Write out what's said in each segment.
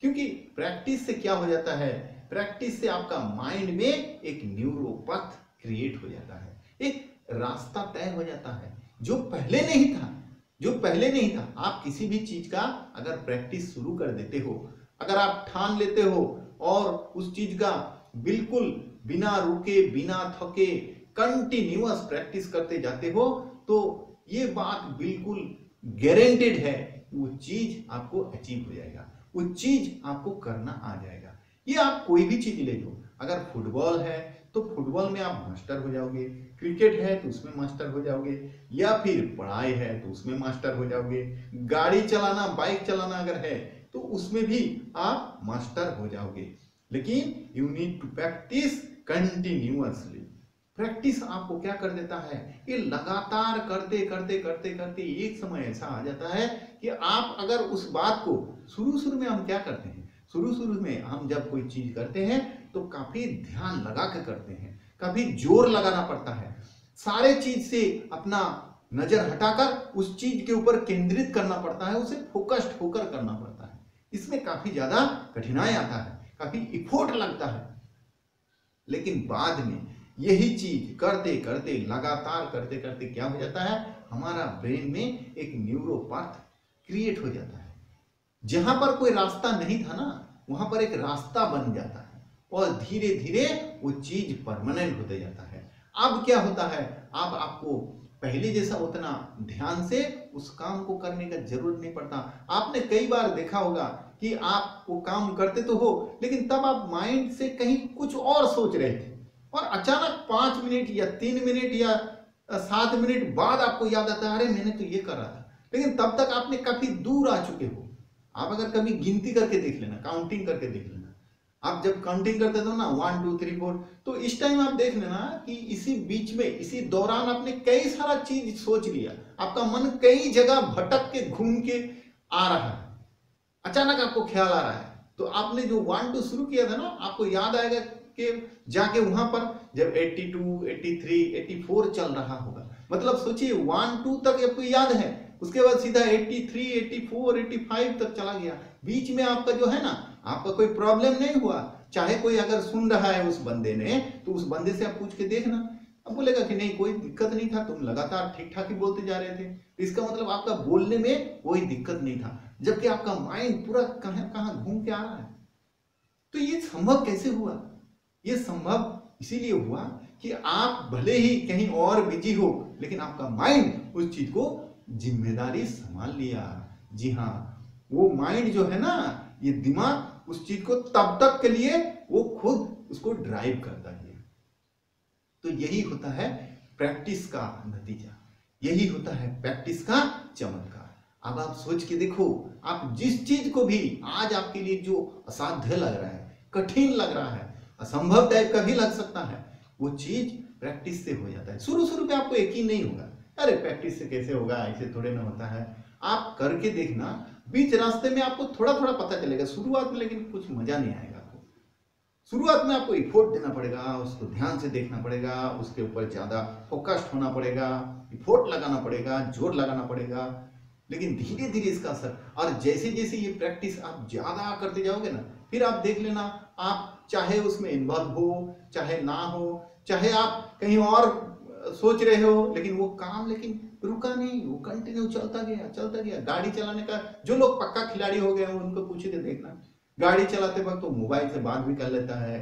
क्योंकि प्रैक्टिस से क्या हो जाता है, प्रैक्टिस से आपका माइंड में एक न्यूरोपथ क्रिएट हो जाता है, एक रास्ता तय हो जाता है जो पहले नहीं था। जो पहले नहीं था, आप किसी भी चीज का अगर प्रैक्टिस शुरू कर देते हो, अगर आप ठान लेते हो और उस चीज का बिल्कुल बिना रुके बिना थके कंटिन्यूअस प्रैक्टिस करते जाते हो, तो ये बात बिल्कुल गारंटेड है कि वो चीज आपको अचीव हो जाएगा, वो चीज आपको करना आ जाएगा। ये आप कोई भी चीज ले लो, अगर फुटबॉल है तो फुटबॉल में आप मास्टर हो जाओगे, क्रिकेट है तो उसमें मास्टर हो जाओगे, या फिर पढ़ाई है तो उसमें मास्टर हो जाओगे, गाड़ी चलाना बाइक चलाना अगर है तो उसमें भी आप मास्टर हो जाओगे। लेकिन you need to practise continuously. Practice आपको क्या कर देता है, ये लगातार करते करते करते करते एक समय ऐसा आ जाता है कि आप अगर उस बात को शुरू में हम क्या करते हैं, शुरू में हम जब कोई चीज करते हैं तो काफी ध्यान लगा के करते हैं, काफी जोर लगाना पड़ता है, सारे चीज से अपना नजर हटाकर उस चीज के ऊपर केंद्रित करना पड़ता है, उसे फोकस्ड होकर करना पड़ता है। इसमें काफी ज्यादा कठिनाई आता है, काफी इफोर्ट लगता है। लेकिन बाद में यही चीज करते करते लगातार करते करते क्या हो जाता है, हमारा ब्रेन में एक न्यूरोपथ क्रिएट हो जाता है। जहां पर कोई रास्ता नहीं था ना, वहां पर एक रास्ता बन जाता है और धीरे धीरे वो चीज परमानेंट होते जाता है। अब क्या होता है, अब आपको पहले जैसा उतना ध्यान से उस काम को करने का जरूरत नहीं पड़ता। आपने कई बार देखा होगा कि आप वो काम करते तो हो, लेकिन तब आप माइंड से कहीं कुछ और सोच रहे थे और अचानक 5 मिनट या 3 मिनट या 7 मिनट बाद आपको याद आता है, अरे मैंने तो ये करा था। लेकिन तब तक आपने काफी दूर आ चुके हो। आप अगर कभी गिनती करके देख लेना, काउंटिंग करके देख लेना, आप जब काउंटिंग करते थे ना 1 2 3 4, तो इस टाइम आप देख लेना कि इसी बीच में इसी दौरान आपने कई सारा चीज सोच लिया, आपका मन कई जगह भटक के घूम के आ रहा है, अचानक आपको ख्याल आ रहा है, तो आपने जो 1 2 शुरू किया था ना, आपको याद आएगा कि जाके वहां पर जब 82 83 84 चल रहा होगा, मतलब सोचिए 1 2 तक आपको याद है, उसके बाद सीधा 83 84 85 तक चला गया। बीच में आपका जो है ना, आपका कोई प्रॉब्लम नहीं हुआ। चाहे कोई अगर सुन रहा है उस बंदे ने, तो उस बंदे से आप पूछ के देखना, अब बोलेगा कि नहीं कोई दिक्कत नहीं था, तुम लगातार ठीक ठाक ही बोलते जा रहे थे। इसका मतलब आपका बोलने में कोई दिक्कत नहीं था, जबकि आपका माइंड पूरा कहां कहां घूम के आ रहा है। तो ये संभव कैसे हुआ? ये संभव इसीलिए हुआ कि आप भले ही कहीं और बिजी हो, लेकिन आपका माइंड उस चीज को जिम्मेदारी संभाल लिया। जी हाँ, वो माइंड जो है ना, ये दिमाग उस चीज को तब तक के लिए वो खुद उसको ड्राइव करता है। तो यही होता है प्रैक्टिस का नतीजा, यही होता है प्रैक्टिस का चमत्कार। अब आप सोच के देखो, आप जिस चीज को भी आज आपके लिए जो असाध्य लग रहा है, कठिन लग रहा है, असंभव टाइप का भी लग सकता है, वो चीज प्रैक्टिस से हो जाता है। शुरू में आपको यकीन नहीं होगा, अरे प्रैक्टिस से कैसे होगा, ऐसे थोड़े ना होता है। आप करके देखना, बीच रास्ते में आपको थोड़ा थोड़ा पता चलेगा, शुरुआत में लेकिन कुछ मजा नहीं आएगा आपको। शुरुआत में आपको एफोर्ट देना पड़ेगा, उसको ध्यान से देखना पड़ेगा, उसके ऊपर ज्यादा फोकस्ड होना पड़ेगा, एफोर्ट लगाना पड़ेगा, जोर लगाना पड़ेगा। लेकिन धीरे धीरे इसका असर, और जैसे जैसे ये प्रैक्टिस आप ज्यादा करते जाओगे ना, फिर आप देख लेना, आप चाहे उसमें इन्वॉल्व हो चाहे ना हो, चाहे आप कहीं और सोच रहे हो, लेकिन वो काम लेकिन रुका नहीं, वो कंटिन्यू चलता गया चलता गया। गाड़ी चलाने का जो लोग पक्का खिलाड़ी हो गए हैं उनको पूछे के देखना, गाड़ी चलाते वक्त तो मोबाइल से बात भी कर लेता है,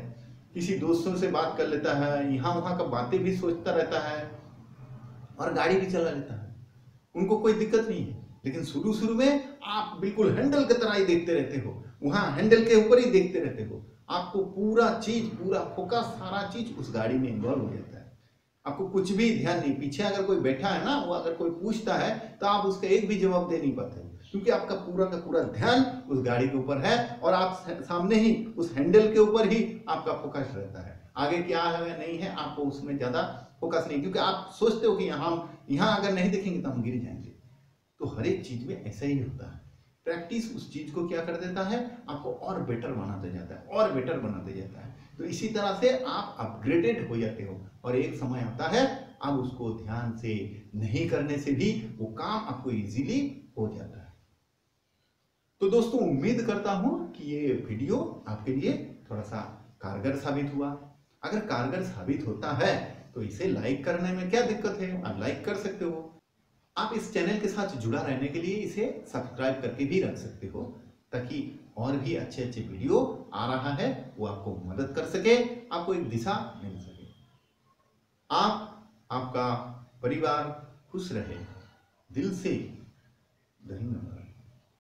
किसी दोस्तों से बात कर लेता है, यहाँ वहां का बातें भी सोचता रहता है और गाड़ी भी चला लेता है, उनको कोई दिक्कत नहीं है। लेकिन शुरू में आप बिल्कुल हैंडल की तरह ही देखते रहते हो, वहां हैंडल के ऊपर ही देखते रहते हो, आपको पूरा चीज, पूरा फोकस, सारा चीज उस गाड़ी में इन्वॉल्व हो जाता है, आपको कुछ भी ध्यान नहीं। पीछे अगर कोई बैठा है ना, वो अगर कोई पूछता है तो आप उसका एक भी जवाब दे नहीं पाते, क्योंकि आपका पूरा का पूरा ध्यान उस गाड़ी के ऊपर है और आप सामने ही उस हैंडल के ऊपर ही आपका फोकस रहता है। आगे क्या है या नहीं है आपको उसमें ज्यादा फोकस नहीं, क्योंकि आप सोचते हो कि यहाँ अगर नहीं देखेंगे तो हम गिर जाएंगे। तो हर एक चीज में ऐसा ही होता है। प्रैक्टिस उस चीज को क्या कर देता है, आपको और बेटर बनाते जाता है, और बेटर बनाते जाता है। तो इसी तरह से आप अपग्रेडेड हो जाते हो और एक समय आता है अब उसको ध्यान से नहीं करने से भी वो काम आपको इजीली हो जाता है। तो दोस्तों उम्मीद करता हूं कि ये वीडियो आपके लिए थोड़ा सा कारगर साबित हुआ। अगर कारगर साबित होता है तो इसे लाइक करने में क्या दिक्कत है, आप लाइक कर सकते हो। आप इस चैनल के साथ जुड़ा रहने के लिए इसे सब्सक्राइब करके भी रख सकते हो, ताकि और भी अच्छे अच्छे वीडियो आ रहा है वो आपको मदद कर सके, आपको एक दिशा मिल सके। आपका परिवार खुश रहे। दिल से धन्यवाद।